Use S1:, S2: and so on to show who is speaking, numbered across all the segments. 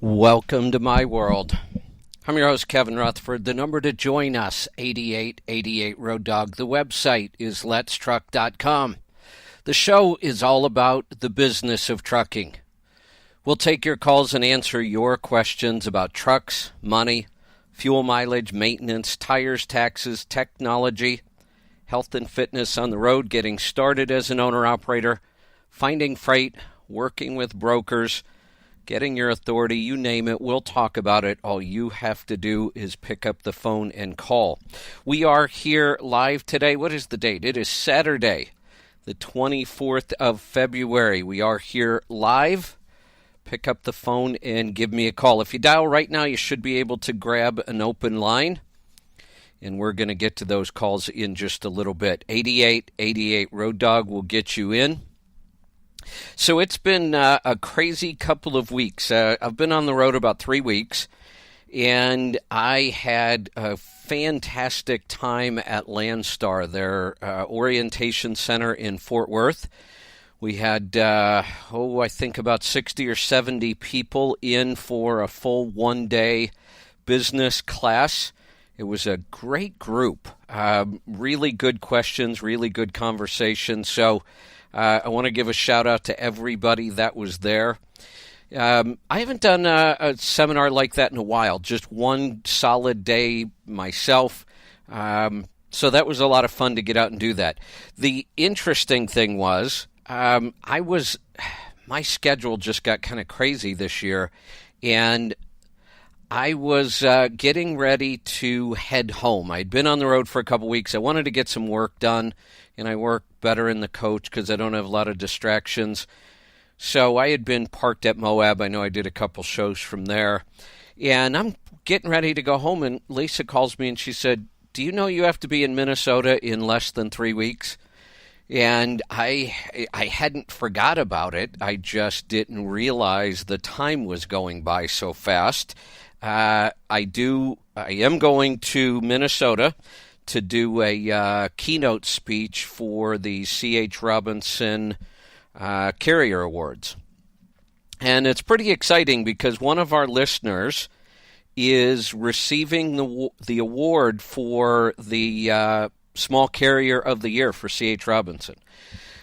S1: Welcome to my world. I'm your host, Kevin Rutherford. The number to join us, 8888 Road Dog. The website is letstruck.com. The show is all about the business of trucking. We'll take your calls and answer your questions about trucks, money, fuel mileage, maintenance, tires, taxes, technology, health and fitness on the road, getting started as an owner-operator, finding freight, working with brokers, getting your authority, you name it, we'll talk about it. All you have to do is pick up the phone and call. We are here live today. What is the date? It is Saturday, the 24th of February. We are here live. Pick up the phone and give me a call. If you dial right now, you should be able to grab an open line. And we're going to get to those calls in just a little bit. 8888 Road Dog will get you in. So it's been a crazy couple of weeks. I've been on the road about 3 weeks, and I had a fantastic time at Landstar, their orientation center in Fort Worth. We had, I think about 60 or 70 people in for a full one-day business class. It was a great group. Really good questions, really good conversation. So I want to give a shout-out to everybody that was there. I haven't done a seminar like that in a while, just one solid day myself. So that was a lot of fun to get out and do that. The interesting thing was my schedule just got kind of crazy this year, and I was getting ready to head home. I'd been on the road for a couple weeks. I wanted to get some work done, and I work better in the coach because I don't have a lot of distractions. So I had been parked at Moab. I know I did a couple shows from there. And I'm getting ready to go home, and Lisa calls me, and she said, "Do you know you have to be in Minnesota in less than 3 weeks?" And I hadn't forgot about it. I just didn't realize the time was going by so fast. I am going to Minnesota to do a keynote speech for the C.H. Robinson Carrier Awards. And it's pretty exciting because one of our listeners is receiving the award for the Small Carrier of the Year for C.H. Robinson.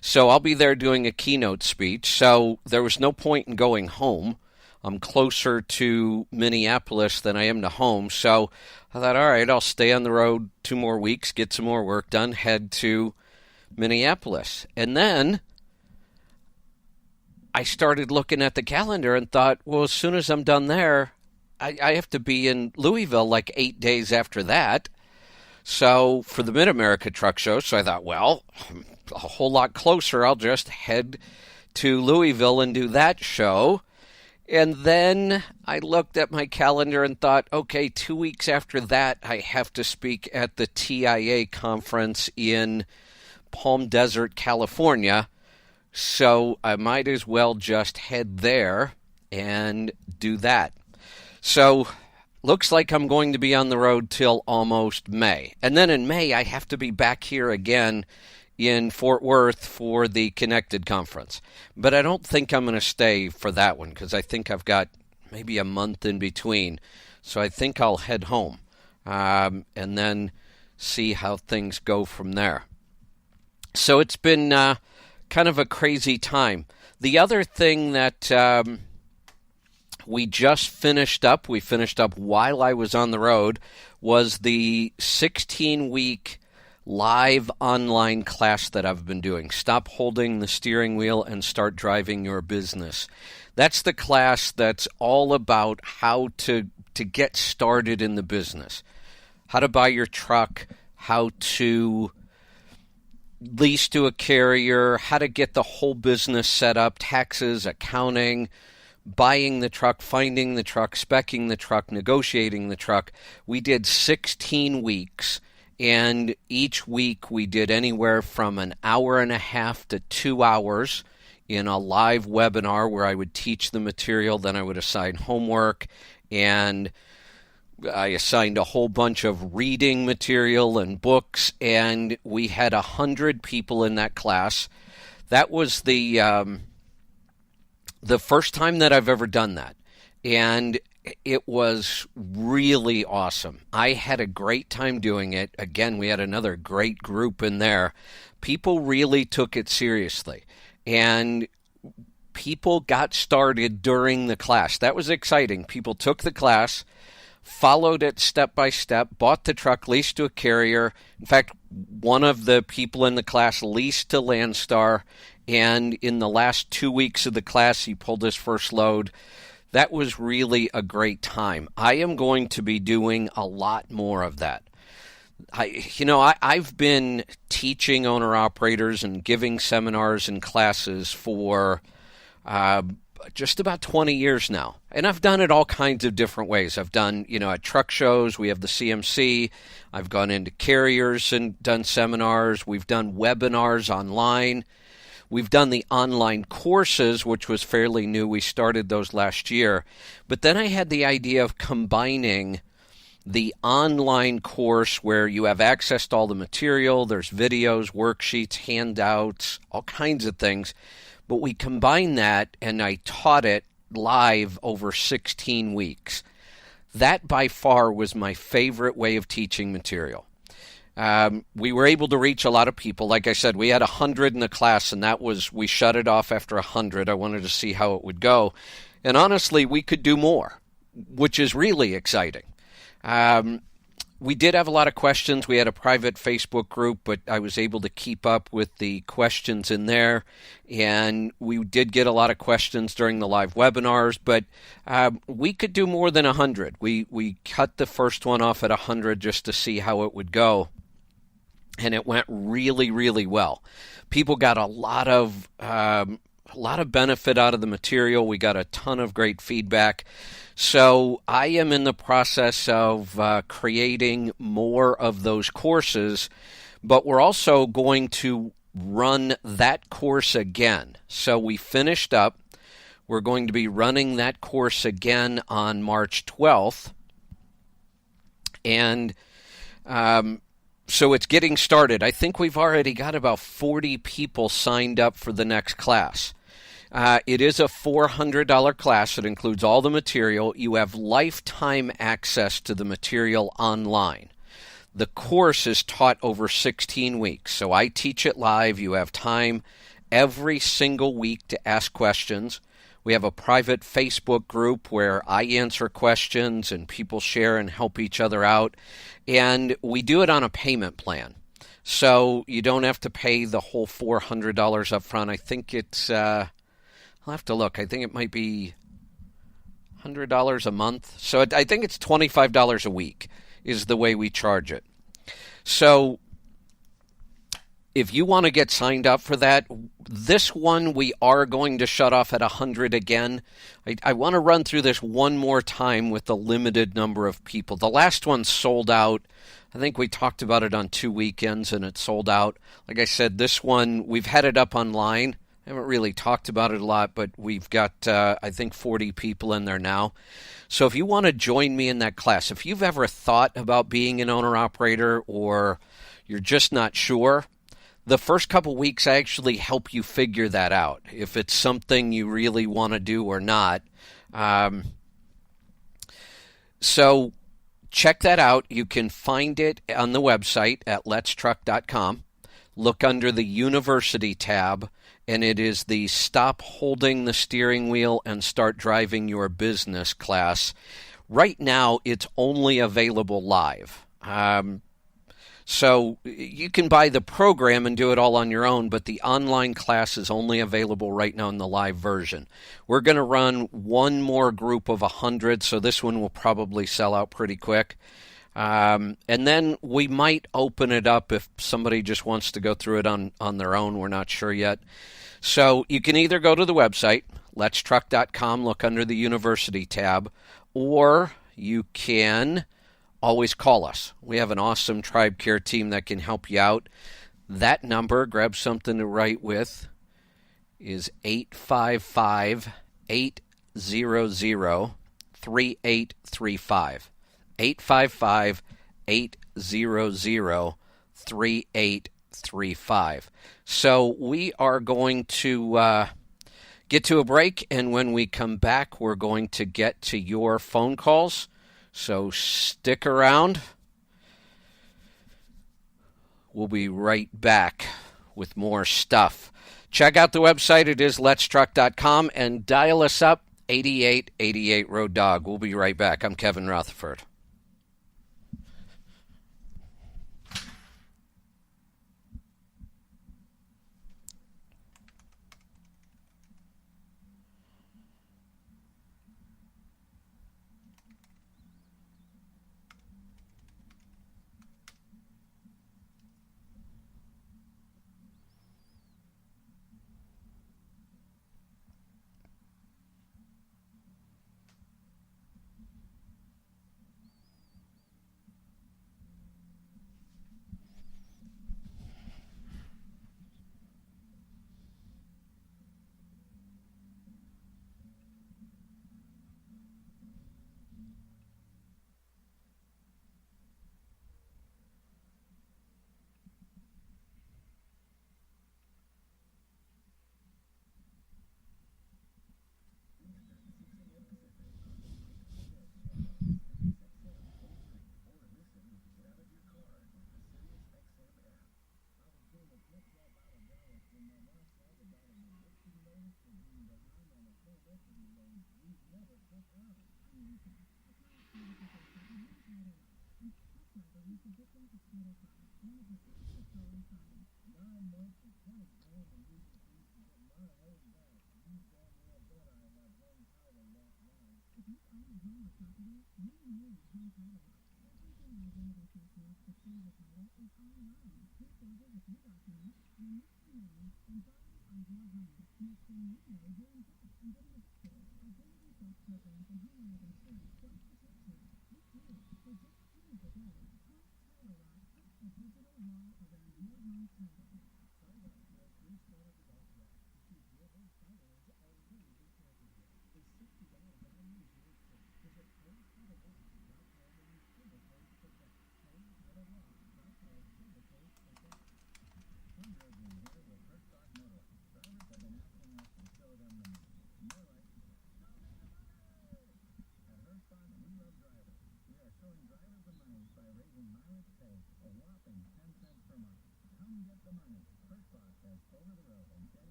S1: So I'll be there doing a keynote speech. So there was no point in going home. I'm closer to Minneapolis than I am to home. So I thought, all right, I'll stay on the road 2 more weeks, get some more work done, head to Minneapolis. And then I started looking at the calendar and thought, well, as soon as I'm done there, I have to be in Louisville like 8 days after that. So for the Mid-America Truck Show, so I thought, well, a whole lot closer. I'll just head to Louisville and do that show. And then I looked at my calendar and thought, okay, 2 weeks after that, I have to speak at the TIA conference in Palm Desert, California. So I might as well just head there and do that. So looks like I'm going to be on the road till almost May. And then in May, I have to be back here again in Fort Worth for the Connected Conference. But I don't think I'm going to stay for that one because I think I've got maybe a month in between. So I think I'll head home and then see how things go from there. So it's been kind of a crazy time. The other thing that we just finished up while I was on the road, was the 16-week live online class that I've been doing. Stop holding the steering wheel and start driving your business. That's the class that's all about how to get started in the business. How to buy your truck, how to lease to a carrier, how to get the whole business set up, taxes, accounting, buying the truck, finding the truck, speccing the truck, negotiating the truck. We did 16 weeks. And each week we did anywhere from an hour and a half to 2 hours in a live webinar where I would teach the material, then I would assign homework, and I assigned a whole bunch of reading material and books, and we had 100 people in that class. That was the first time that I've ever done that. and it was really awesome. I had a great time doing it. Again, we had another great group in there. People really took it seriously, and people got started during the class. That was exciting. People took the class, followed it step by step, bought the truck, leased to a carrier. In fact, one of the people in the class leased to Landstar, and in the last 2 weeks of the class, he pulled his first load. That was really a great time. I am going to be doing a lot more of that. I've been teaching owner-operators and giving seminars and classes for just about 20 years now. And I've done it all kinds of different ways. I've done, at truck shows, we have the CMC. I've gone into carriers and done seminars. We've done webinars online. We've done the online courses, which was fairly new. We started those last year. But then I had the idea of combining the online course where you have access to all the material. There's videos, worksheets, handouts, all kinds of things. But we combined that, and I taught it live over 16 weeks. That by far was my favorite way of teaching material. We were able to reach a lot of people. Like I said, we had 100 in the class, and we shut it off after 100. I wanted to see how it would go. And honestly, we could do more, which is really exciting. We did have a lot of questions. We had a private Facebook group, but I was able to keep up with the questions in there. And we did get a lot of questions during the live webinars, but we could do more than 100. We cut the first one off at 100 just to see how it would go. And it went really, really well. People got a lot of benefit out of the material. We got a ton of great feedback. So I am in the process of creating more of those courses, but we're also going to run that course again. So we finished up. We're going to be running that course again on March 12th. And so it's getting started. I think we've already got about 40 people signed up for the next class. It is a $400 class. It includes all the material. You have lifetime access to the material online. The course is taught over 16 weeks. So I teach it live. You have time every single week to ask questions. We have a private Facebook group where I answer questions and people share and help each other out. And we do it on a payment plan. So you don't have to pay the whole $400 up front. I think it's, I'll have to look. I think it might be $100 a month. So I think it's $25 a week is the way we charge it. So if you want to get signed up for that, this one we are going to shut off at 100 again. I want to run through this one more time with a limited number of people. The last one sold out. I think we talked about it on 2 weekends and it sold out. Like I said, this one, we've had it up online. I haven't really talked about it a lot, but we've got, I think, 40 people in there now. So if you want to join me in that class, if you've ever thought about being an owner-operator or you're just not sure, the first couple weeks I actually help you figure that out, if it's something you really want to do or not. So check that out. You can find it on the website at letstruck.com. Look under the University tab, and it is the Stop Holding the Steering Wheel and Start Driving Your Business class. Right now, it's only available live. So you can buy the program and do it all on your own, but the online class is only available right now in the live version. We're going to run one more group of 100, so this one will probably sell out pretty quick. And then we might open it up if somebody just wants to go through it on their own. We're not sure yet. So you can either go to the website, letstruck.com, look under the University tab, or you can always call us. We have an awesome TribeCare team that can help you out. That number, grab something to write with, is 855-800-3835. 855-800-3835. So we are going to get to a break, and when we come back, we're going to get to your phone calls. So stick around. We'll be right back with more stuff. Check out the website. It is letstruck.com, and dial us up, 8888 Road Dog. We'll be right back. I'm Kevin Rutherford.